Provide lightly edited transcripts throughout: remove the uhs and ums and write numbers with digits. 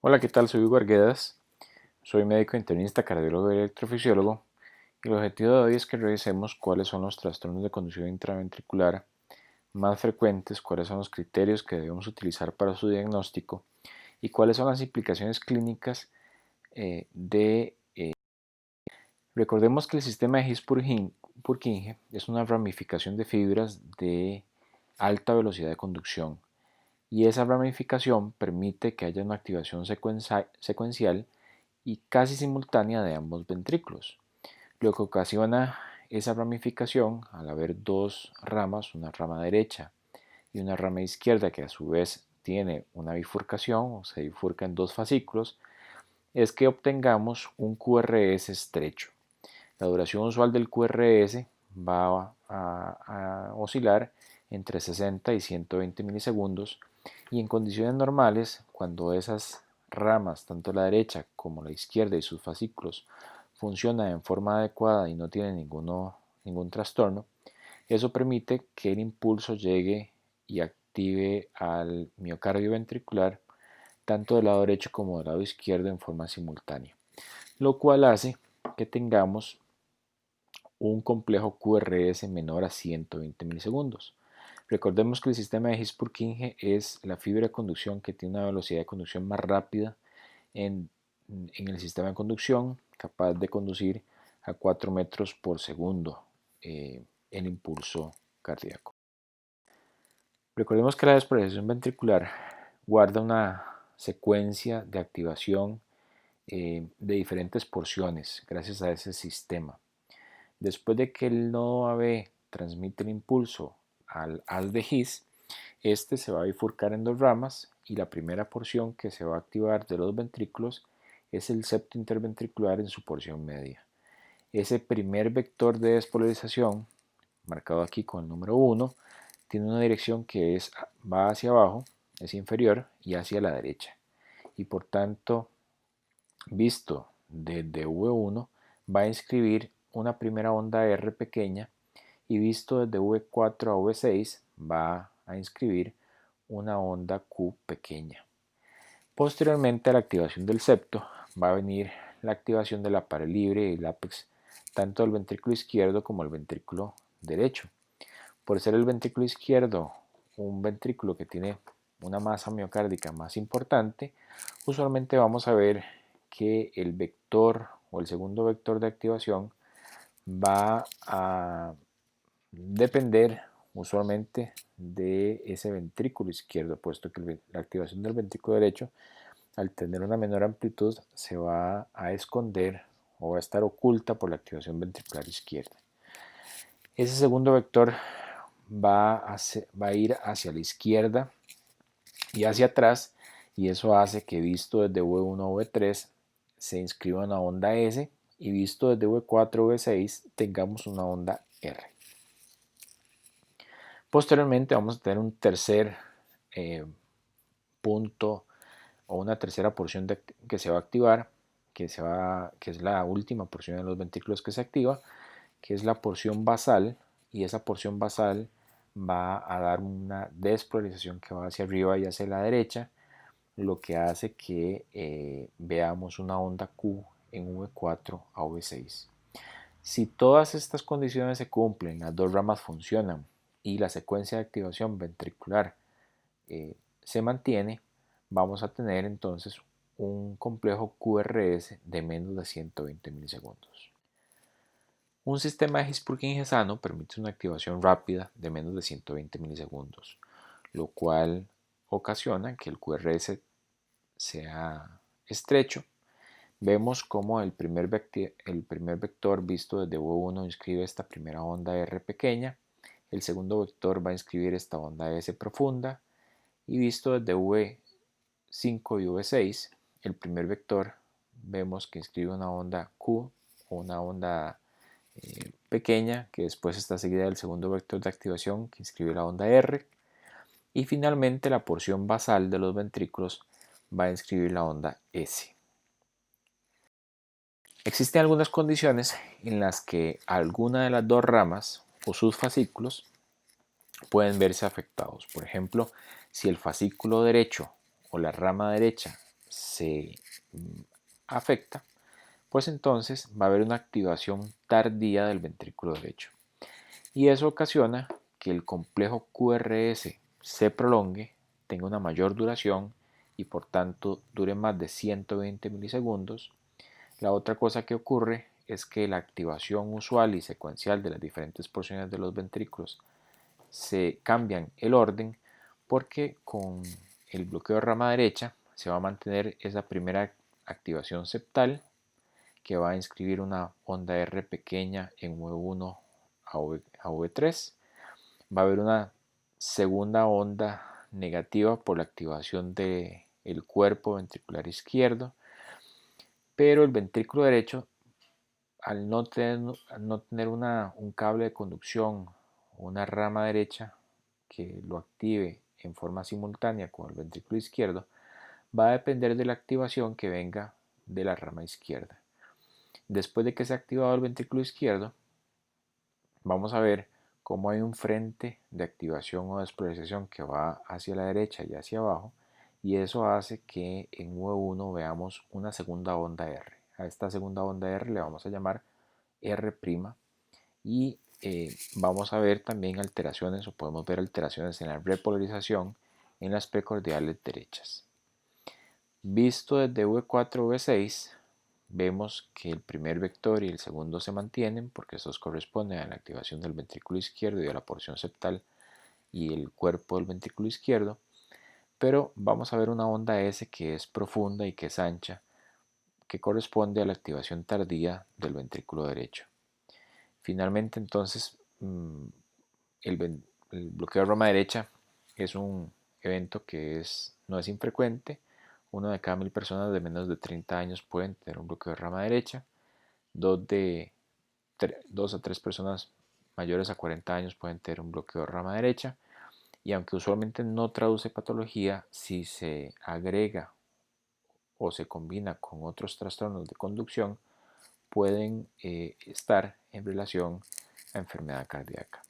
Hola, ¿qué tal? Soy Hugo Arguedas, soy médico internista, cardiólogo y electrofisiólogo, y el objetivo de hoy es que revisemos cuáles son los trastornos de conducción intraventricular más frecuentes, cuáles son los criterios que debemos utilizar para su diagnóstico y cuáles son las implicaciones clínicas de... Recordemos que el sistema de His-Purkinje es una ramificación de fibras de alta velocidad de conducción, y esa ramificación permite que haya una activación secuencial y casi simultánea de ambos ventrículos. Lo que ocasiona esa ramificación, al haber dos ramas, una rama derecha y una rama izquierda que a su vez tiene una bifurcación o se bifurca en dos fascículos, es que obtengamos un QRS estrecho. La duración usual del QRS va a oscilar entre 60 y 120 milisegundos, y en condiciones normales, cuando esas ramas, tanto la derecha como la izquierda y sus fascículos, funcionan en forma adecuada y no tienen ningún trastorno, eso permite que el impulso llegue y active al miocardio ventricular tanto del lado derecho como del lado izquierdo en forma simultánea, lo cual hace que tengamos un complejo QRS menor a 120 milisegundos. Recordemos que el sistema de His-Purkinje es la fibra de conducción que tiene una velocidad de conducción más rápida en el sistema de conducción, capaz de conducir a 4 metros por segundo el impulso cardíaco. Recordemos que la despolarización ventricular guarda una secuencia de activación de diferentes porciones gracias a ese sistema. Después de que el nodo AB transmite el impulso al haz de His, este se va a bifurcar en dos ramas, y la primera porción que se va a activar de los ventrículos es el septo interventricular en su porción media. Ese primer vector de despolarización, marcado aquí con el número 1, tiene una dirección que va hacia abajo, es inferior y hacia la derecha, y por tanto, visto desde V1, va a inscribir una primera onda R pequeña, y visto desde V4 a V6 va a inscribir una onda Q pequeña. Posteriormente a la activación del septo va a venir la activación de la pared libre y el ápex tanto del ventrículo izquierdo como el ventrículo derecho. Por ser el ventrículo izquierdo un ventrículo que tiene una masa miocárdica más importante, usualmente vamos a ver que el vector o el segundo vector de activación va a depender usualmente de ese ventrículo izquierdo, puesto que la activación del ventrículo derecho, al tener una menor amplitud, se va a esconder o va a estar oculta por la activación ventricular izquierda. Ese segundo vector va a ir hacia la izquierda y hacia atrás, y eso hace que visto desde V1 a V3 se inscriba una onda S, y visto desde V4 a V6 tengamos una onda R. Posteriormente vamos a tener un tercer punto o una tercera porción que se va a activar, que es la última porción de los ventrículos que se activa, que es la porción basal, y esa porción basal va a dar una despolarización que va hacia arriba y hacia la derecha, lo que hace que veamos una onda Q en V4 a V6. Si todas estas condiciones se cumplen, las dos ramas funcionan y la secuencia de activación ventricular se mantiene, vamos a tener entonces un complejo QRS de menos de 120 milisegundos. Un sistema de His-Purkinje sano permite una activación rápida de menos de 120 milisegundos, lo cual ocasiona que el QRS sea estrecho. Vemos cómo el primer vector visto desde V1 inscribe esta primera onda R pequeña, el segundo vector va a inscribir esta onda S profunda, y visto desde V5 y V6, el primer vector vemos que inscribe una onda Q o una onda pequeña, que después está seguida del segundo vector de activación que inscribe la onda R, y finalmente la porción basal de los ventrículos va a inscribir la onda S. Existen algunas condiciones en las que alguna de las dos ramas o sus fascículos pueden verse afectados. Por ejemplo, si el fascículo derecho o la rama derecha se afecta, pues entonces va a haber una activación tardía del ventrículo derecho. Y eso ocasiona que el complejo QRS se prolongue, tenga una mayor duración y por tanto dure más de 120 milisegundos. La otra cosa que ocurre es que la activación usual y secuencial de las diferentes porciones de los ventrículos se cambian el orden porque con el bloqueo de rama derecha se va a mantener esa primera activación septal que va a inscribir una onda R pequeña en V1 a V3. Va a haber una segunda onda negativa por la activación del cuerpo ventricular izquierdo, pero el ventrículo derecho, al no tener un cable de conducción o una rama derecha que lo active en forma simultánea con el ventrículo izquierdo, va a depender de la activación que venga de la rama izquierda. Después de que se ha activado el ventrículo izquierdo, vamos a ver cómo hay un frente de activación o despolarización que va hacia la derecha y hacia abajo, y eso hace que en V1 veamos una segunda onda R. A esta segunda onda R le vamos a llamar R', y vamos a ver también alteraciones, o podemos ver alteraciones en la repolarización en las precordiales derechas. Visto desde V4 a V6, vemos que el primer vector y el segundo se mantienen porque estos corresponden a la activación del ventrículo izquierdo y a la porción septal y el cuerpo del ventrículo izquierdo, pero vamos a ver una onda S que es profunda y que es ancha, que corresponde a la activación tardía del ventrículo derecho. Finalmente, entonces, el bloqueo de rama derecha es un evento que no es infrecuente. Uno de cada 1000 personas de menos de 30 años pueden tener un bloqueo de rama derecha. Dos a 3 personas mayores a 40 años pueden tener un bloqueo de rama derecha. Y aunque usualmente no traduce patología, si se agrega o se combina con otros trastornos de conducción, pueden estar en relación a enfermedad cardíaca.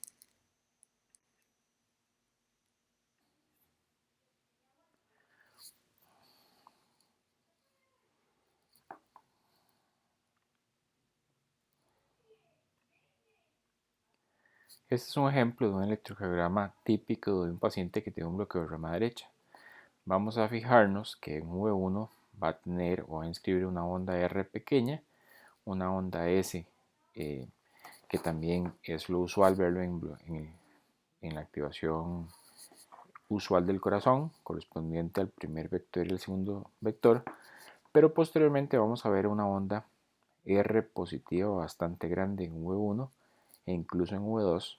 Este es un ejemplo de un electrocardiograma típico de un paciente que tiene un bloqueo de rama derecha. Vamos a fijarnos que en V1 va a tener o va a inscribir una onda R pequeña, una onda S, que también es lo usual verlo en la activación usual del corazón, correspondiente al primer vector y el segundo vector, pero posteriormente vamos a ver una onda R positiva bastante grande en V1 e incluso en V2,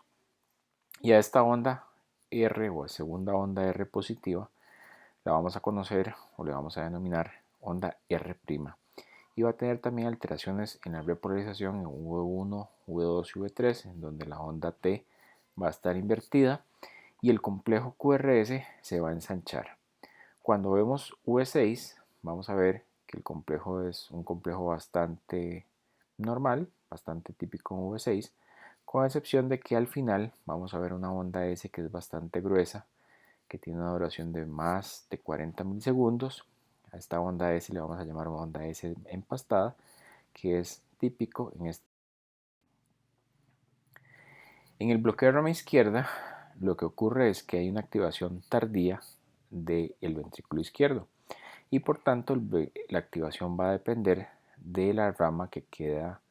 y a esta onda R o a segunda onda R positiva la vamos a conocer o le vamos a denominar onda R', y va a tener también alteraciones en la repolarización en V1, V2 y V3, en donde la onda T va a estar invertida y el complejo QRS se va a ensanchar. Cuando vemos V6, vamos a ver que el complejo es un complejo bastante normal, bastante típico en V6, con excepción de que al final vamos a ver una onda S que es bastante gruesa, que tiene una duración de más de 40 milisegundos. A esta onda S le vamos a llamar onda S empastada, que es típico en este. En el bloqueo de rama izquierda, lo que ocurre es que hay una activación tardía del ventrículo izquierdo y por tanto la activación va a depender de la rama que queda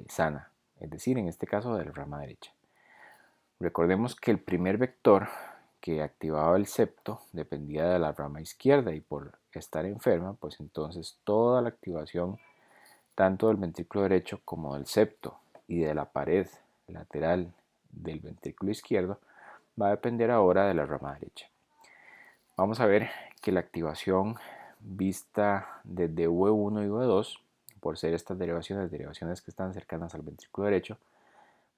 sana, es decir, en este caso de la rama derecha. Recordemos que el primer vector que activaba el septo dependía de la rama izquierda y por estar enferma, pues entonces toda la activación tanto del ventrículo derecho como del septo y de la pared lateral del ventrículo izquierdo va a depender ahora de la rama derecha. Vamos a ver que la activación vista desde V1 y V2, por ser estas derivaciones que están cercanas al ventrículo derecho,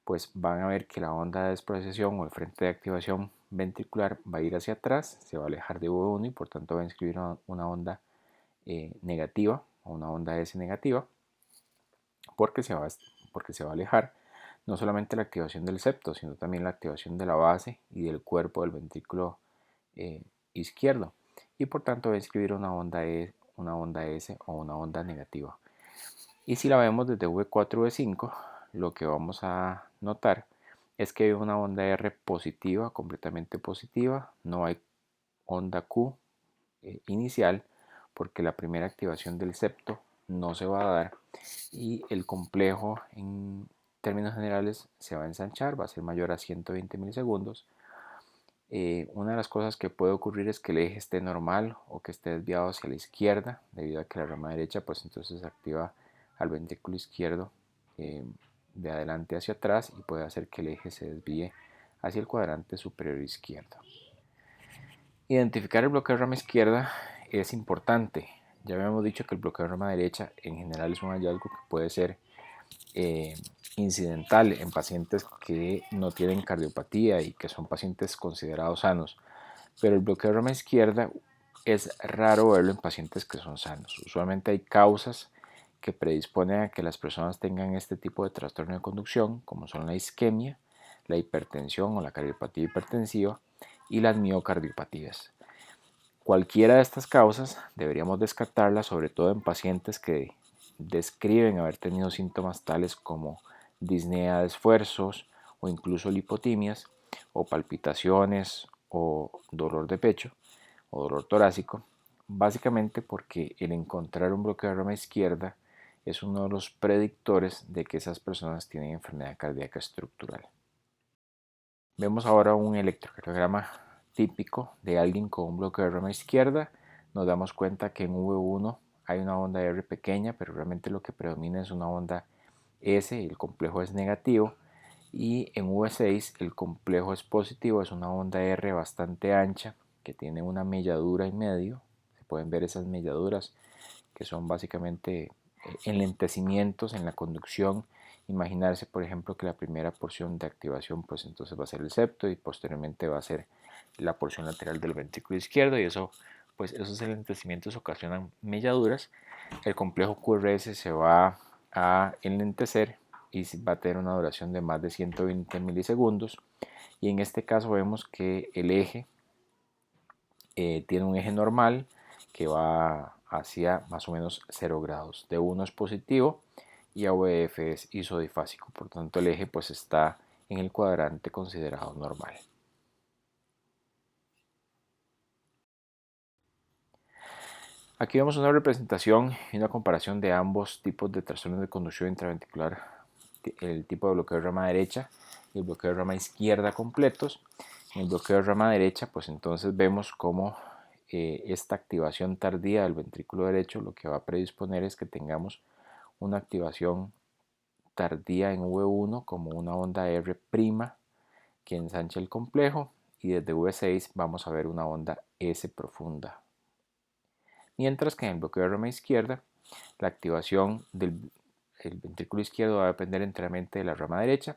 pues van a ver que la onda de desprolarización o el frente de activación ventricular va a ir hacia atrás, se va a alejar de V1 y por tanto va a inscribir una onda negativa o una onda S negativa, porque se va a alejar no solamente la activación del septo, sino también la activación de la base y del cuerpo del ventrículo izquierdo, y por tanto va a inscribir una onda S o una onda negativa. Y si la vemos desde V4, V5, lo que vamos a notar es que hay una onda R positiva, completamente positiva, no hay onda Q inicial, porque la primera activación del septo no se va a dar y el complejo en términos generales se va a ensanchar, va a ser mayor a 120 milisegundos. Una de las cosas que puede ocurrir es que el eje esté normal o que esté desviado hacia la izquierda, debido a que la rama derecha pues entonces activa al ventrículo izquierdo de adelante hacia atrás y puede hacer que el eje se desvíe hacia el cuadrante superior izquierdo. Identificar el bloqueo de rama izquierda es importante. Ya habíamos dicho que el bloqueo de rama derecha en general es un hallazgo que puede ser incidental en pacientes que no tienen cardiopatía y que son pacientes considerados sanos, pero el bloqueo de rama izquierda es raro verlo en pacientes que son sanos. Usualmente hay causas que predisponen a que las personas tengan este tipo de trastorno de conducción, como son la isquemia, la hipertensión o la cardiopatía hipertensiva y las miocardiopatías. Cualquiera de estas causas deberíamos descartarlas, sobre todo en pacientes que describen haber tenido síntomas tales como disnea de esfuerzos o incluso lipotimias o palpitaciones o dolor de pecho o dolor torácico, básicamente porque el encontrar un bloqueo de rama izquierda es uno de los predictores de que esas personas tienen enfermedad cardíaca estructural. Vemos ahora un electrocardiograma típico de alguien con un bloqueo de rama izquierda. Nos damos cuenta que en V1 hay una onda R pequeña, pero realmente lo que predomina es una onda S, el complejo es negativo, y en V6 el complejo es positivo, es una onda R bastante ancha que tiene una melladura en medio. Se pueden ver esas melladuras que son básicamente enlentecimientos en la conducción. Imaginarse, por ejemplo, que la primera porción de activación pues entonces va a ser el septo y posteriormente va a ser la porción lateral del ventrículo izquierdo, y eso pues esos enlentecimientos ocasionan melladuras. El complejo QRS se va a enlentecer y va a tener una duración de más de 120 milisegundos, y en este caso vemos que el eje tiene un eje normal que va hacia más o menos 0 grados. D1 es positivo y AVF es isodifásico, por tanto el eje pues está en el cuadrante considerado normal. Aquí vemos una representación y una comparación de ambos tipos de trastornos de conducción intraventricular, el tipo de bloqueo de rama derecha y el bloqueo de rama izquierda completos. En el bloqueo de rama derecha pues entonces vemos cómo esta activación tardía del ventrículo derecho lo que va a predisponer es que tengamos una activación tardía en V1 como una onda R' que ensancha el complejo, y desde V6 vamos a ver una onda S profunda. Mientras que en el bloqueo de rama izquierda la activación del ventrículo izquierdo va a depender enteramente de la rama derecha,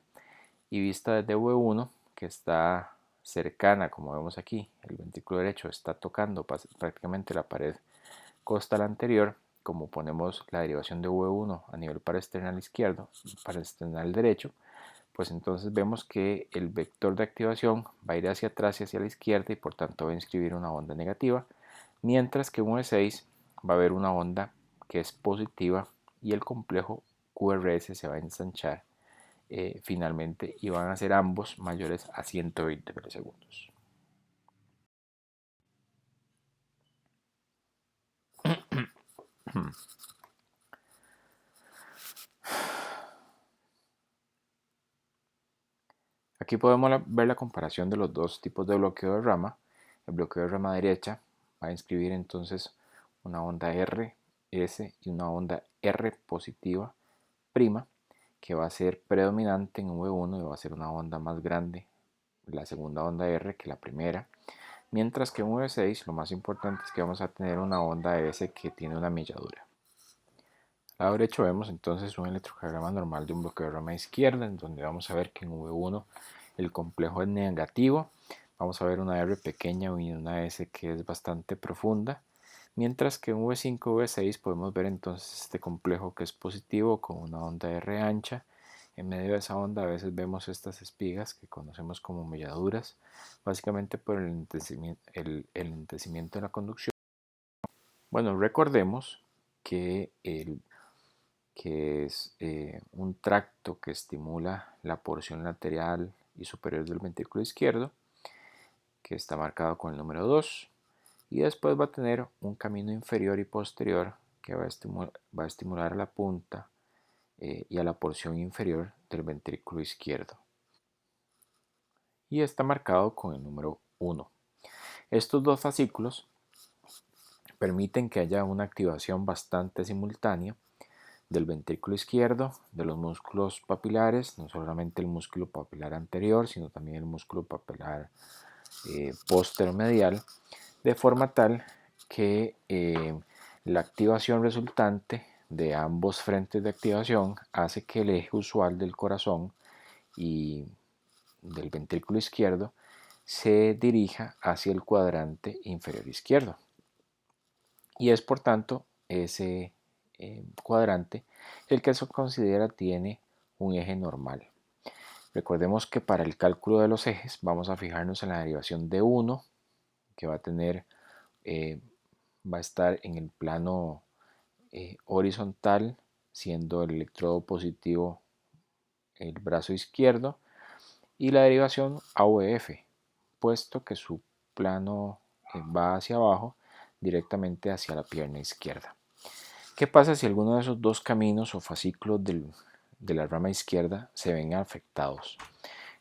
y vista desde V1 que está cercana, como vemos aquí, el ventrículo derecho está tocando prácticamente la pared costal anterior. Como ponemos la derivación de V1 a nivel paraesternal izquierdo y paraesternal derecho, pues entonces vemos que el vector de activación va a ir hacia atrás y hacia la izquierda y por tanto va a inscribir una onda negativa, mientras que en V6 va a haber una onda que es positiva y el complejo QRS se va a ensanchar finalmente, y van a ser ambos mayores a 120 milisegundos. Aquí podemos ver la comparación de los dos tipos de bloqueo de rama. El bloqueo de rama derecha va a inscribir entonces una onda R, S y una onda R positiva prima, que va a ser predominante en V1 y va a ser una onda más grande, la segunda onda R, que la primera. Mientras que en V6 lo más importante es que vamos a tener una onda S que tiene una milladura. Al lado derecho vemos entonces un electrocardiograma normal de un bloqueo de rama izquierda, en donde vamos a ver que en V1 el complejo es negativo, vamos a ver una R pequeña y una S que es bastante profunda, mientras que en V5 y V6 podemos ver entonces este complejo que es positivo con una onda R ancha. En medio de esa onda a veces vemos estas espigas que conocemos como melladuras, básicamente por el enlentecimiento de la conducción. Bueno, recordemos que, que es un tracto que estimula la porción lateral y superior del ventrículo izquierdo, que está marcado con el número 2, y después va a tener un camino inferior y posterior que va a estimular a la punta y a la porción inferior del ventrículo izquierdo, y está marcado con el número 1. Estos dos fascículos permiten que haya una activación bastante simultánea del ventrículo izquierdo, de los músculos papilares, no solamente el músculo papilar anterior, sino también el músculo papilar posteromedial, de forma tal que la activación resultante de ambos frentes de activación hace que el eje usual del corazón y del ventrículo izquierdo se dirija hacia el cuadrante inferior izquierdo. Y es por tanto ese cuadrante el que se considera tiene un eje normal. Recordemos que para el cálculo de los ejes vamos a fijarnos en la derivación de 1, que va a tener, va a estar en el plano horizontal, siendo el electrodo positivo el brazo izquierdo, y la derivación AOF, puesto que su plano va hacia abajo, directamente hacia la pierna izquierda. ¿Qué pasa si alguno de esos dos caminos o fascículos de la rama izquierda se ven afectados?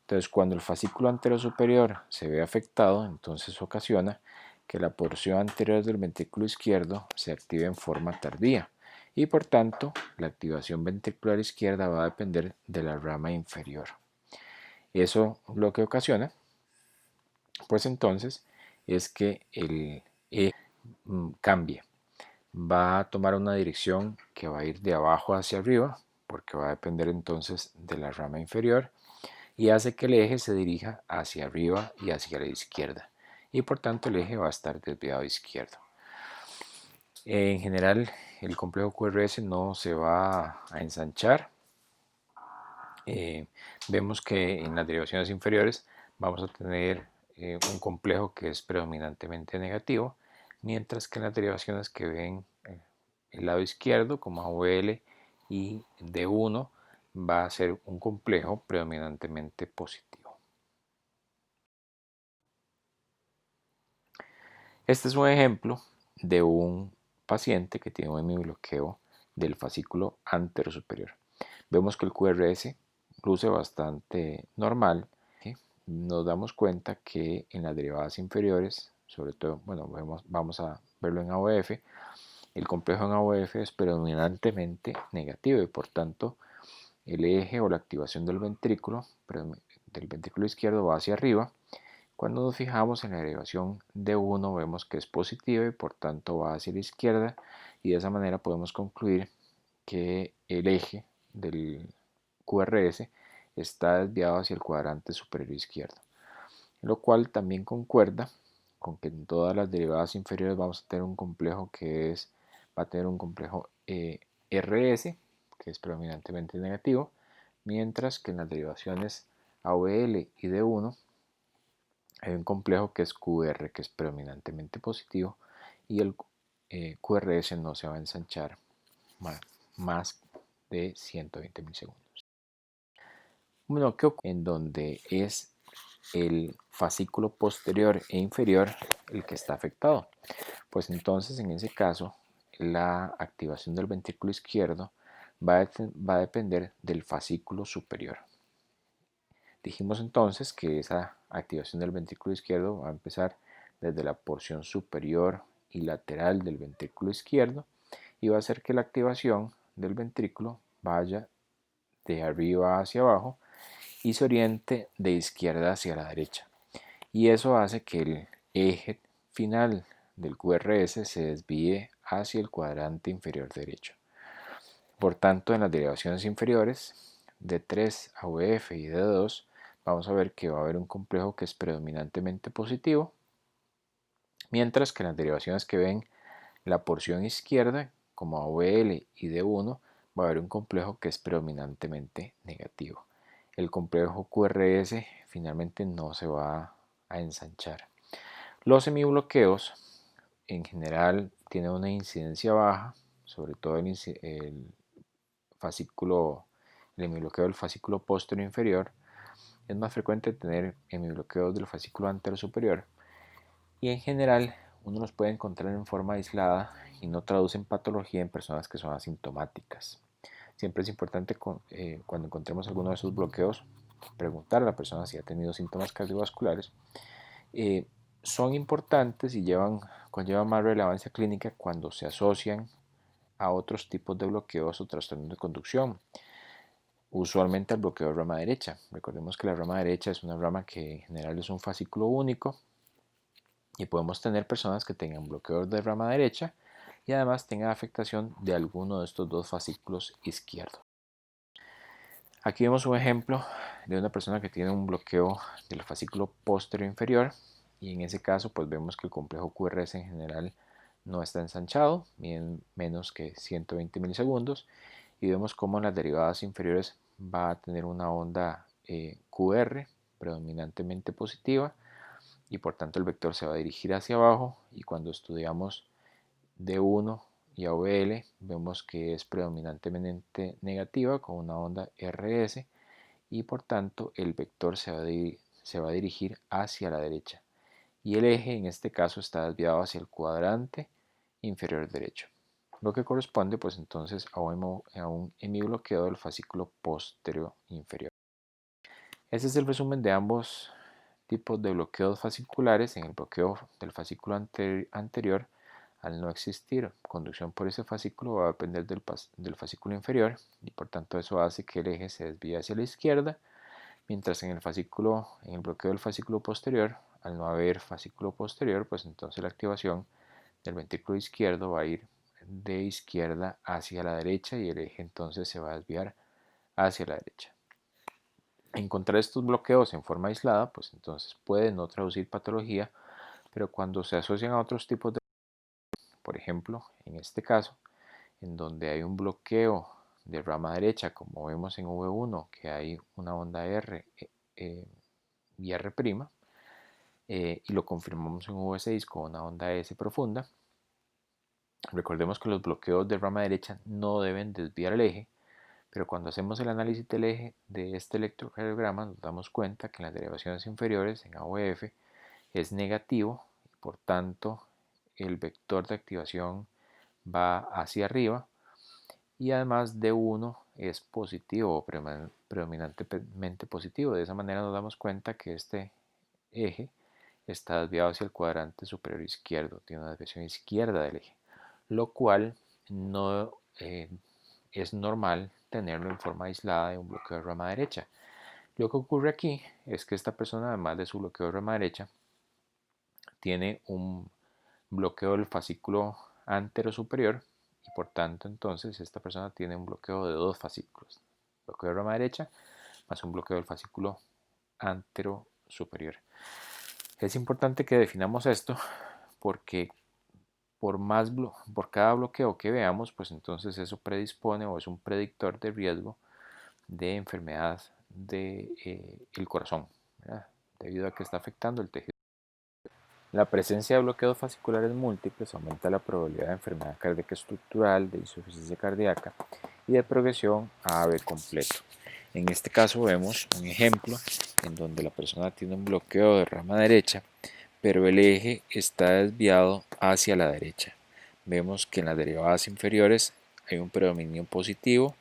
Entonces, cuando el fascículo anterior superior se ve afectado, entonces ocasiona que la porción anterior del ventrículo izquierdo se active en forma tardía y por tanto la activación ventricular izquierda va a depender de la rama inferior. Eso lo que ocasiona, pues entonces, es que el eje cambie. Va a tomar una dirección que va a ir de abajo hacia arriba, porque va a depender entonces de la rama inferior, y hace que el eje se dirija hacia arriba y hacia la izquierda, y por tanto el eje va a estar desviado a izquierdo. En general, el complejo QRS no se va a ensanchar. Vemos que en las derivaciones inferiores vamos a tener un complejo que es predominantemente negativo, mientras que en las derivaciones que ven el lado izquierdo, como AOL y D1, va a ser un complejo predominantemente positivo. Este es un ejemplo de un paciente que tiene un hemibloqueo del fascículo anterosuperior. Vemos que el QRS luce bastante normal. ¿Sí? Nos damos cuenta que en las derivadas inferiores, sobre todo, bueno, vamos a verlo en AOF, el complejo en AOF es predominantemente negativo y por tanto el eje o la activación del ventrículo izquierdo va hacia arriba. Cuando nos fijamos en la derivación de 1 vemos que es positiva y por tanto va hacia la izquierda, y de esa manera podemos concluir que el eje del QRS está desviado hacia el cuadrante superior izquierdo, lo cual también concuerda con que en todas las derivadas inferiores vamos a tener un complejo va a tener un complejo RS, que es predominantemente negativo, mientras que en las derivaciones AOL y D1 hay un complejo que es QR, que es predominantemente positivo, y el QRS no se va a ensanchar más de 120 milisegundos. Bueno, ¿qué ocurre? En donde es el fascículo posterior e inferior el que está afectado. Pues entonces en ese caso la activación del ventrículo izquierdo va a depender del fascículo superior. Dijimos entonces que esa activación del ventrículo izquierdo va a empezar desde la porción superior y lateral del ventrículo izquierdo y va a hacer que la activación del ventrículo vaya de arriba hacia abajo y se oriente de izquierda hacia la derecha. Y eso hace que el eje final del QRS se desvíe hacia el cuadrante inferior derecho. Por tanto, en las derivaciones inferiores de 3 a UF y de 2 vamos a ver que va a haber un complejo que es predominantemente positivo, mientras que en las derivaciones que ven la porción izquierda, como AOL y D1, va a haber un complejo que es predominantemente negativo. El complejo QRS finalmente no se va a ensanchar. Los semibloqueos en general tiene una incidencia baja, sobre todo fascículo, el hemibloqueo del fascículo posterior inferior. Es más frecuente tener hemibloqueos del fascículo antero superior, y en general uno los puede encontrar en forma aislada y no traducen patología en personas que son asintomáticas. Siempre es importante cuando encontremos alguno de esos bloqueos preguntar a la persona si ha tenido síntomas cardiovasculares. Son importantes y conllevan más relevancia clínica cuando se asocian a otros tipos de bloqueos o trastornos de conducción, usualmente al bloqueo de rama derecha. Recordemos que la rama derecha es una rama que en general es un fascículo único, y podemos tener personas que tengan bloqueos de rama derecha y además tengan afectación de alguno de estos dos fascículos izquierdos. Aquí vemos un ejemplo de una persona que tiene un bloqueo del fascículo posterior inferior, y en ese caso pues vemos que el complejo QRS en general no está ensanchado, miden menos que 120 milisegundos, y vemos cómo en las derivadas inferiores va a tener una onda QR predominantemente positiva, y por tanto el vector se va a dirigir hacia abajo, y cuando estudiamos D1 y AVL vemos que es predominantemente negativa con una onda RS, y por tanto el vector se va a dirigir hacia la derecha, y el eje en este caso está desviado hacia el cuadrante inferior derecho, lo que corresponde pues entonces a un hemibloqueo del fascículo posterior inferior. Este es el resumen de ambos tipos de bloqueos fasciculares. En el bloqueo del fascículo anterior, al no existir conducción por ese fascículo, va a depender del fascículo inferior, y por tanto eso hace que el eje se desvíe hacia la izquierda, mientras en el bloqueo del fascículo posterior, al no haber fascículo posterior, pues entonces la activación del ventrículo izquierdo va a ir de izquierda hacia la derecha, y el eje entonces se va a desviar hacia la derecha. Encontrar estos bloqueos en forma aislada, pues entonces puede no traducir patología, pero cuando se asocian a otros tipos de, por ejemplo, en este caso, en donde hay un bloqueo de rama derecha, como vemos en V1, que hay una onda R y R', y lo confirmamos en V6 con una onda S profunda. Recordemos que los bloqueos de rama derecha no deben desviar el eje, pero cuando hacemos el análisis del eje de este electrocardiograma nos damos cuenta que en las derivaciones inferiores, en AOF, es negativo, y por tanto el vector de activación va hacia arriba, y además D1 es positivo o predominantemente positivo. De esa manera nos damos cuenta que este eje está desviado hacia el cuadrante superior izquierdo, tiene una desviación izquierda del eje, lo cual no es normal tenerlo en forma aislada de un bloqueo de rama derecha. Lo que ocurre aquí es que esta persona, además de su bloqueo de rama derecha, tiene un bloqueo del fascículo antero superior, y por tanto entonces esta persona tiene un bloqueo de dos fascículos, bloqueo de rama derecha más un bloqueo del fascículo antero superior. Es importante que definamos esto porque por cada bloqueo que veamos, pues entonces eso predispone o es un predictor de riesgo de enfermedad del corazón, ¿verdad? Debido a que está afectando el tejido. La presencia de bloqueos fasciculares múltiples aumenta la probabilidad de enfermedad cardíaca estructural, de insuficiencia cardíaca y de progresión a AV completo. En este caso vemos un ejemplo en donde la persona tiene un bloqueo de rama derecha, pero el eje está desviado hacia la derecha. Vemos que en las derivadas inferiores hay un predominio positivo,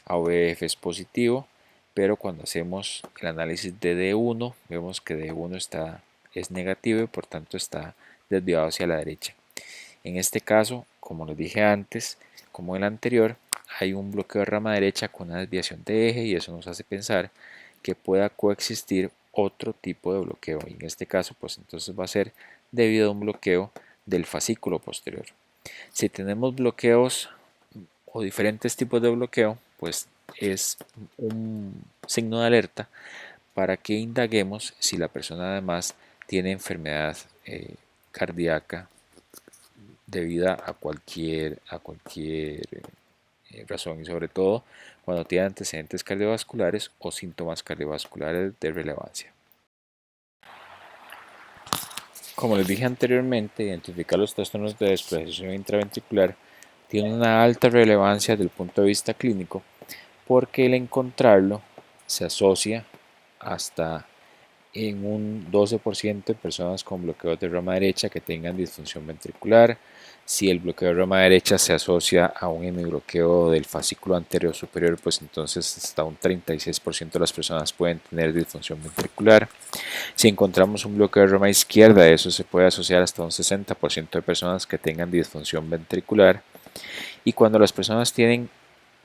AVF es positivo, pero cuando hacemos el análisis de D1 vemos que D1 es negativo y por tanto está desviado hacia la derecha. En este caso, como les dije antes, como en el anterior, hay un bloqueo de rama derecha con una desviación de eje, y eso nos hace pensar que pueda coexistir otro tipo de bloqueo, y en este caso pues entonces va a ser debido a un bloqueo del fascículo posterior. Si tenemos bloqueos o diferentes tipos de bloqueo, pues es un signo de alerta para que indaguemos si la persona además tiene enfermedad cardíaca debida a cualquier razón, y sobre todo cuando tiene antecedentes cardiovasculares o síntomas cardiovasculares de relevancia. Como les dije anteriormente, identificar los trastornos de despresurización intraventricular tiene una alta relevancia desde el punto de vista clínico porque el encontrarlo se asocia hasta en un 12% de personas con bloqueos de rama derecha que tengan disfunción ventricular. Si el bloqueo de rama derecha se asocia a un hemibloqueo del fascículo anterior superior, pues entonces hasta un 36% de las personas pueden tener disfunción ventricular. Si encontramos un bloqueo de rama izquierda, eso se puede asociar hasta un 60% de personas que tengan disfunción ventricular. Y cuando las personas tienen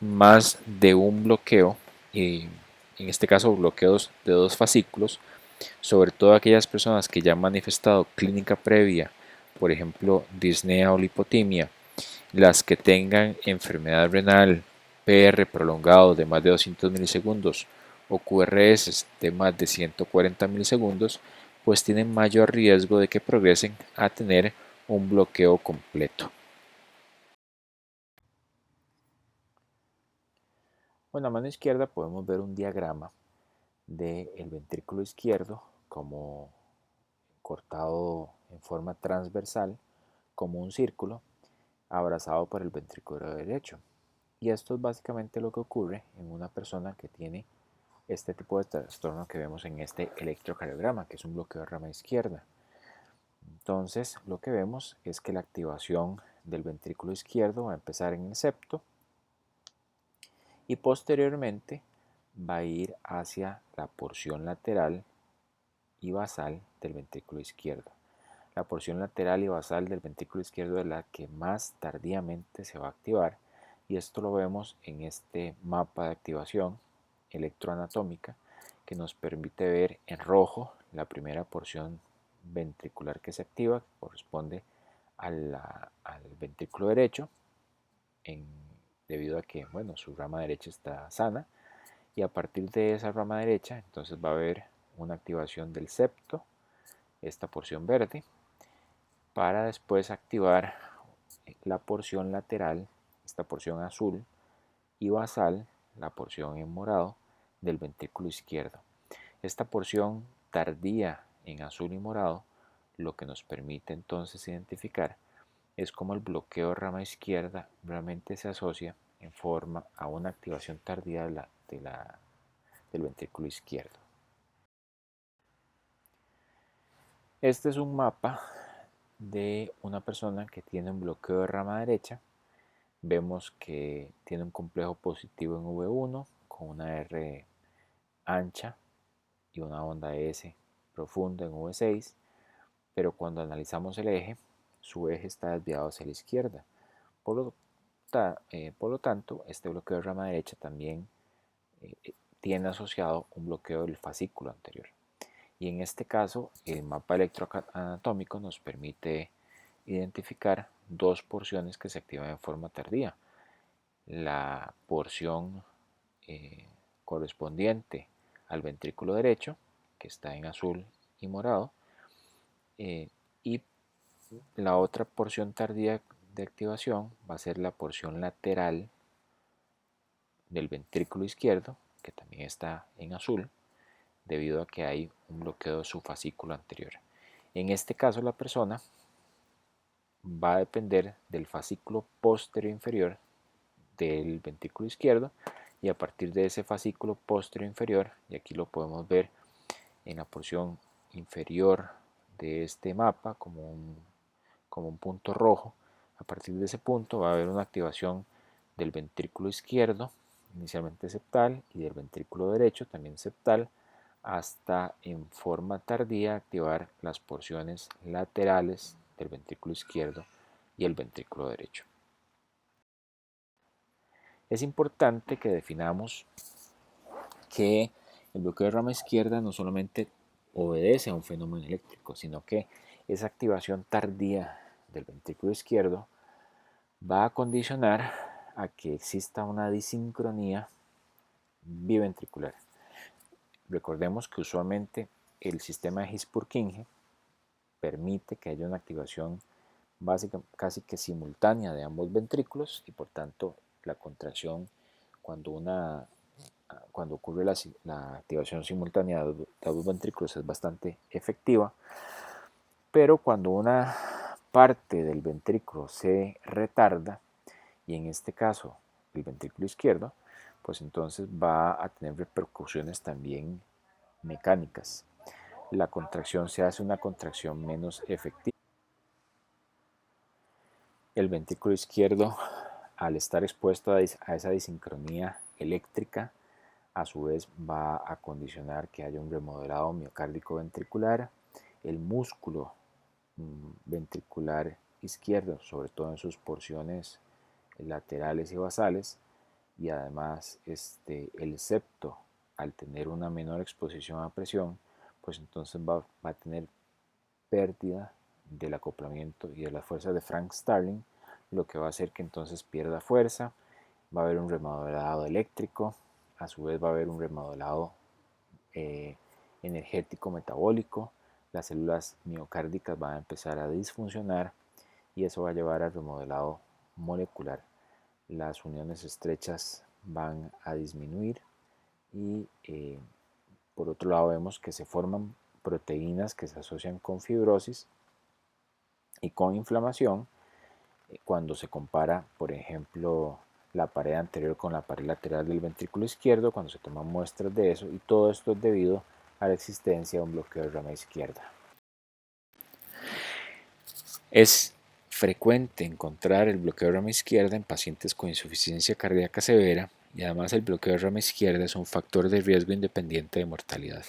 más de un bloqueo, y en este caso bloqueos de dos fascículos, sobre todo aquellas personas que ya han manifestado clínica previa, por ejemplo disnea o lipotimia, las que tengan enfermedad renal, PR prolongado de más de 200 milisegundos o QRS de más de 140 milisegundos, pues tienen mayor riesgo de que progresen a tener un bloqueo completo. Bueno, a mano izquierda podemos ver un diagrama del ventrículo izquierdo como cortado en forma transversal como un círculo abrazado por el ventrículo derecho. Y esto es básicamente lo que ocurre en una persona que tiene este tipo de trastorno que vemos en este electrocardiograma, que es un bloqueo de rama izquierda. Entonces, lo que vemos es que la activación del ventrículo izquierdo va a empezar en el septo y posteriormente va a ir hacia la porción lateral y basal del ventrículo izquierdo. La porción lateral y basal del ventrículo izquierdo es la que más tardíamente se va a activar y esto lo vemos en este mapa de activación electroanatómica que nos permite ver en rojo la primera porción ventricular que se activa, que corresponde al ventrículo derecho, debido a que bueno, su rama derecha está sana, y a partir de esa rama derecha entonces va a haber una activación del septo, esta porción verde, para después activar la porción lateral, esta porción azul, y basal, la porción en morado, del ventrículo izquierdo. Esta porción tardía en azul y morado lo que nos permite entonces identificar es cómo el bloqueo de rama izquierda realmente se asocia en forma a una activación tardía del ventrículo izquierdo. Este es un mapa de una persona que tiene un bloqueo de rama derecha. Vemos que tiene un complejo positivo en V1 con una R ancha y una onda S profunda en V6, pero cuando analizamos el eje, su eje está desviado hacia la izquierda. Por lo tanto, este bloqueo de rama derecha también tiene asociado un bloqueo del fascículo anterior. Y en este caso, el mapa electroanatómico nos permite identificar dos porciones que se activan en forma tardía. La porción correspondiente al ventrículo derecho, que está en azul y morado, y la otra porción tardía de activación va a ser la porción lateral del ventrículo izquierdo, que también está en azul, debido a que hay un bloqueo de su fascículo anterior. En este caso, la persona va a depender del fascículo posterior inferior del ventrículo izquierdo, y a partir de ese fascículo posterior inferior, y aquí lo podemos ver en la porción inferior de este mapa como un punto rojo, a partir de ese punto va a haber una activación del ventrículo izquierdo, inicialmente septal, y del ventrículo derecho, también septal, hasta en forma tardía activar las porciones laterales del ventrículo izquierdo y el ventrículo derecho. Es importante que definamos que el bloqueo de rama izquierda no solamente obedece a un fenómeno eléctrico, sino que esa activación tardía del ventrículo izquierdo va a condicionar a que exista una disincronía biventricular. Recordemos que usualmente el sistema de His-Purkinje permite que haya una activación básica casi que simultánea de ambos ventrículos, y por tanto la contracción cuando ocurre la activación simultánea de ambos ventrículos es bastante efectiva, Pero cuando una parte del ventrículo se retarda, y en este caso el ventrículo izquierdo, pues entonces va a tener repercusiones también mecánicas. La contracción se hace una contracción menos efectiva. El ventrículo izquierdo, al estar expuesto a esa disincronía eléctrica, a su vez va a condicionar que haya un remodelado miocárdico ventricular. El músculo ventricular izquierdo, sobre todo en sus porciones laterales y basales, y además el septo, al tener una menor exposición a presión, pues entonces va a tener pérdida del acoplamiento y de las fuerzas de Frank Starling, lo que va a hacer que entonces pierda fuerza, va a haber un remodelado eléctrico, a su vez va a haber un remodelado eh, energético metabólico, las células miocárdicas van a empezar a disfuncionar y eso va a llevar al remodelado molecular. Las uniones estrechas van a disminuir y por otro lado vemos que se forman proteínas que se asocian con fibrosis y con inflamación cuando se compara, por ejemplo, la pared anterior con la pared lateral del ventrículo izquierdo, cuando se toman muestras de eso, y todo esto es debido a la existencia de un bloqueo de rama izquierda. Es frecuente encontrar el bloqueo de rama izquierda en pacientes con insuficiencia cardíaca severa y además el bloqueo de rama izquierda es un factor de riesgo independiente de mortalidad.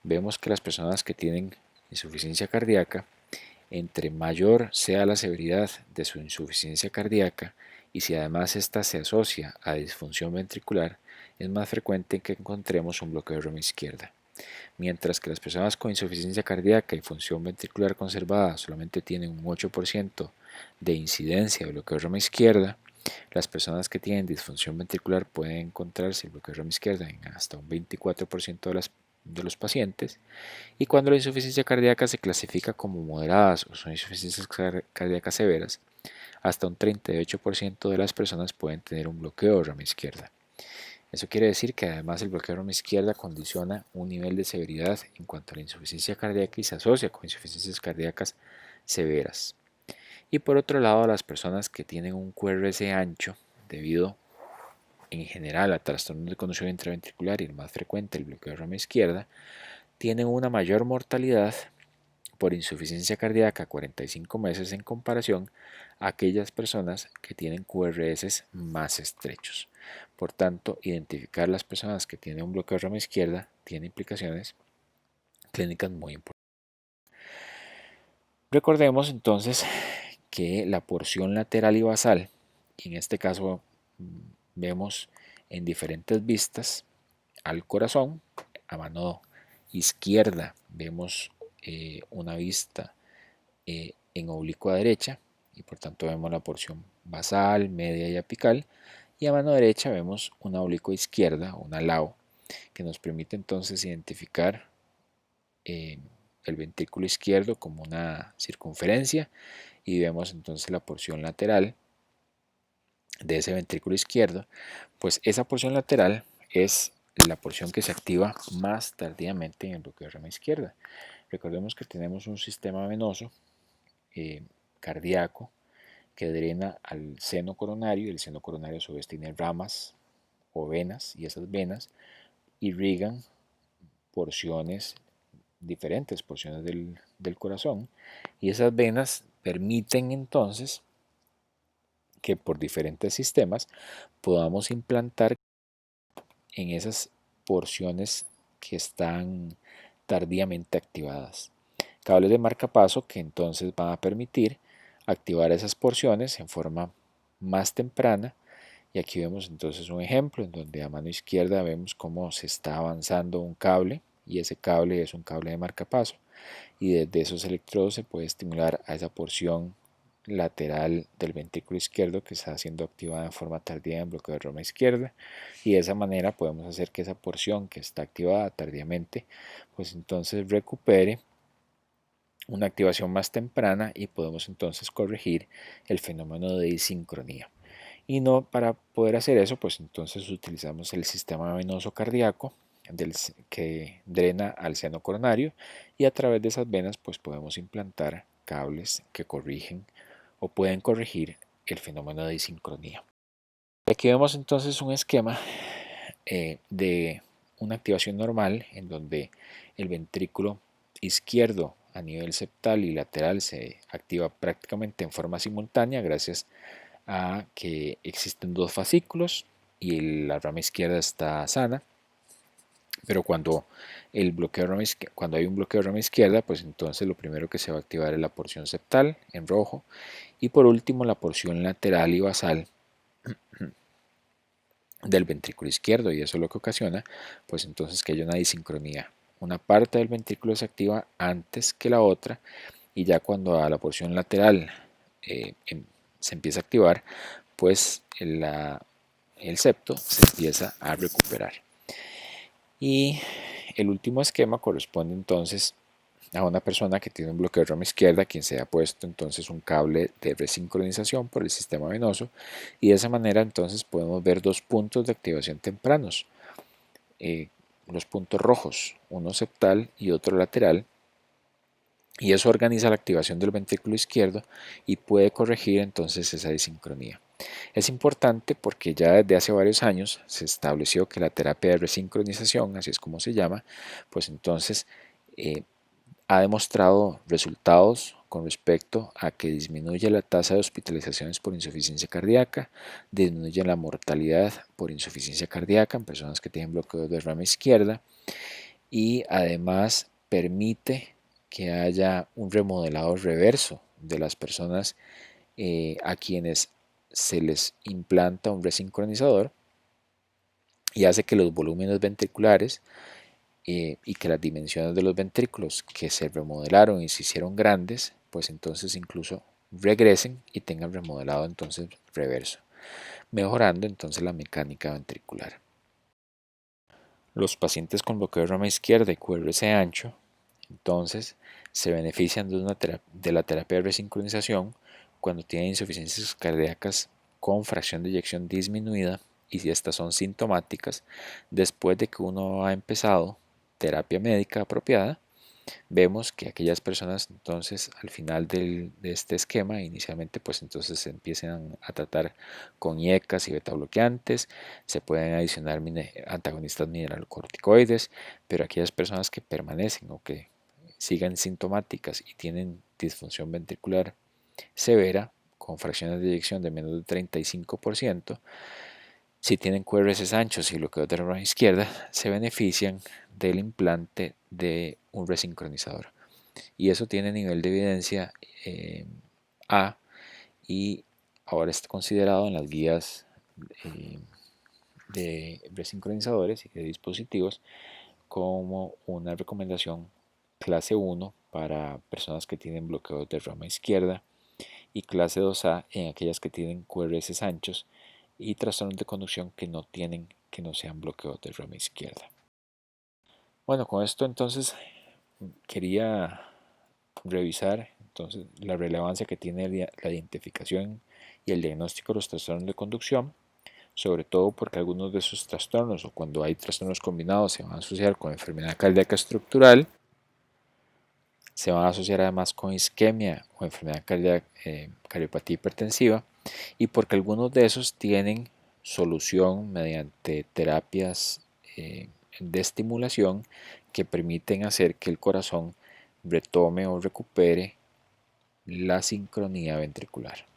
Vemos que las personas que tienen insuficiencia cardíaca, entre mayor sea la severidad de su insuficiencia cardíaca y si además ésta se asocia a disfunción ventricular, es más frecuente que encontremos un bloqueo de rama izquierda. Mientras que las personas con insuficiencia cardíaca y función ventricular conservada solamente tienen un 8% de incidencia de bloqueo de rama izquierda, las personas que tienen disfunción ventricular pueden encontrarse el bloqueo de rama izquierda en hasta un 24% de los pacientes, y cuando la insuficiencia cardíaca se clasifica como moderadas o son insuficiencias cardíacas severas, hasta un 38% de las personas pueden tener un bloqueo de rama izquierda. Eso quiere decir que además el bloqueo de rama izquierda condiciona un nivel de severidad en cuanto a la insuficiencia cardíaca y se asocia con insuficiencias cardíacas severas. Y por otro lado, las personas que tienen un QRS ancho, debido en general a trastornos de conducción intraventricular y el más frecuente, el bloqueo de rama izquierda, tienen una mayor mortalidad por insuficiencia cardíaca a 45 meses en comparación a aquellas personas que tienen QRS más estrechos. Por tanto, identificar las personas que tienen un bloqueo de rama izquierda tiene implicaciones clínicas muy importantes. Recordemos entonces que la porción lateral y basal, y en este caso vemos en diferentes vistas al corazón, a mano izquierda vemos una vista en oblicua derecha y por tanto vemos la porción basal, media y apical, y a mano derecha vemos una oblicua izquierda, una lao, que nos permite entonces identificar el ventrículo izquierdo como una circunferencia y vemos entonces la porción lateral de ese ventrículo izquierdo. Pues esa porción lateral es la porción que se activa más tardíamente en el bloqueo de rama izquierda. Recordemos que tenemos un sistema venoso cardíaco que drena al seno coronario, y el seno coronario a su vez tiene ramas o venas, y esas venas irrigan porciones, diferentes porciones del corazón, y esas venas permiten entonces que por diferentes sistemas podamos implantar en esas porciones que están tardíamente activadas cables de marcapaso que entonces van a permitir activar esas porciones en forma más temprana. Y aquí vemos entonces un ejemplo en donde a mano izquierda vemos cómo se está avanzando un cable, y ese cable es un cable de marcapaso, y desde esos electrodos se puede estimular a esa porción lateral del ventrículo izquierdo que está siendo activada en forma tardía en bloqueo de rama izquierda, y de esa manera podemos hacer que esa porción que está activada tardíamente pues entonces recupere una activación más temprana y podemos entonces corregir el fenómeno de disincronía. Y no, para poder hacer eso, pues entonces utilizamos el sistema venoso cardíaco que drena al seno coronario, y a través de esas venas pues podemos implantar cables que corrigen o pueden corregir el fenómeno de disincronía. Aquí vemos entonces un esquema de una activación normal en donde el ventrículo izquierdo a nivel septal y lateral se activa prácticamente en forma simultánea gracias a que existen dos fascículos y la rama izquierda está sana. Pero cuando cuando hay un bloqueo de rama izquierda, pues entonces lo primero que se va a activar es la porción septal en rojo, y por último la porción lateral y basal del ventrículo izquierdo, y eso es lo que ocasiona pues entonces que haya una disincronía. Una parte del ventrículo se activa antes que la otra, y ya cuando a la porción lateral se empieza a activar, pues el septo se empieza a recuperar. Y el último esquema corresponde entonces a una persona que tiene un bloqueo de rama izquierda, quien se ha puesto entonces un cable de resincronización por el sistema venoso, y de esa manera entonces podemos ver dos puntos de activación tempranos, los puntos rojos, uno septal y otro lateral, y eso organiza la activación del ventrículo izquierdo y puede corregir entonces esa disincronía. Es importante porque ya desde hace varios años se estableció que la terapia de resincronización, así es como se llama, pues entonces ha demostrado resultados con respecto a que disminuye la tasa de hospitalizaciones por insuficiencia cardíaca, disminuye la mortalidad por insuficiencia cardíaca en personas que tienen bloqueo de rama izquierda, y además permite que haya un remodelado reverso de las personas a quienes se les implanta un resincronizador, y hace que los volúmenes ventriculares y que las dimensiones de los ventrículos que se remodelaron y se hicieron grandes, pues entonces incluso regresen y tengan remodelado entonces reverso, mejorando entonces la mecánica ventricular. Los pacientes con bloqueo de rama izquierda y QRS ancho entonces se benefician de la terapia de resincronización cuando tienen insuficiencias cardíacas con fracción de eyección disminuida, y si estas son sintomáticas después de que uno ha empezado terapia médica apropiada. Vemos que aquellas personas entonces al final de este esquema inicialmente pues entonces se empiezan a tratar con IECAS y betabloqueantes, se pueden adicionar antagonistas mineralocorticoides, pero aquellas personas que permanecen o que sigan sintomáticas y tienen disfunción ventricular severa con fracciones de eyección de menos del 35%, si tienen QRS anchos y bloqueo de la rama izquierda, se benefician del implante de un resincronizador. Y eso tiene nivel de evidencia A, y ahora está considerado en las guías de resincronizadores y de dispositivos como una recomendación clase 1 para personas que tienen bloqueo de rama izquierda, y clase 2A en aquellas que tienen QRS anchos y trastornos de conducción que no sean bloqueos de rama izquierda. Bueno, con esto entonces quería revisar entonces la relevancia que tiene la identificación y el diagnóstico de los trastornos de conducción, sobre todo porque algunos de esos trastornos, o cuando hay trastornos combinados, se van a asociar con enfermedad cardíaca estructural, se van a asociar además con isquemia o enfermedad cardíaca, cardiopatía hipertensiva, y porque algunos de esos tienen solución mediante terapias de estimulación que permiten hacer que el corazón retome o recupere la sincronía ventricular.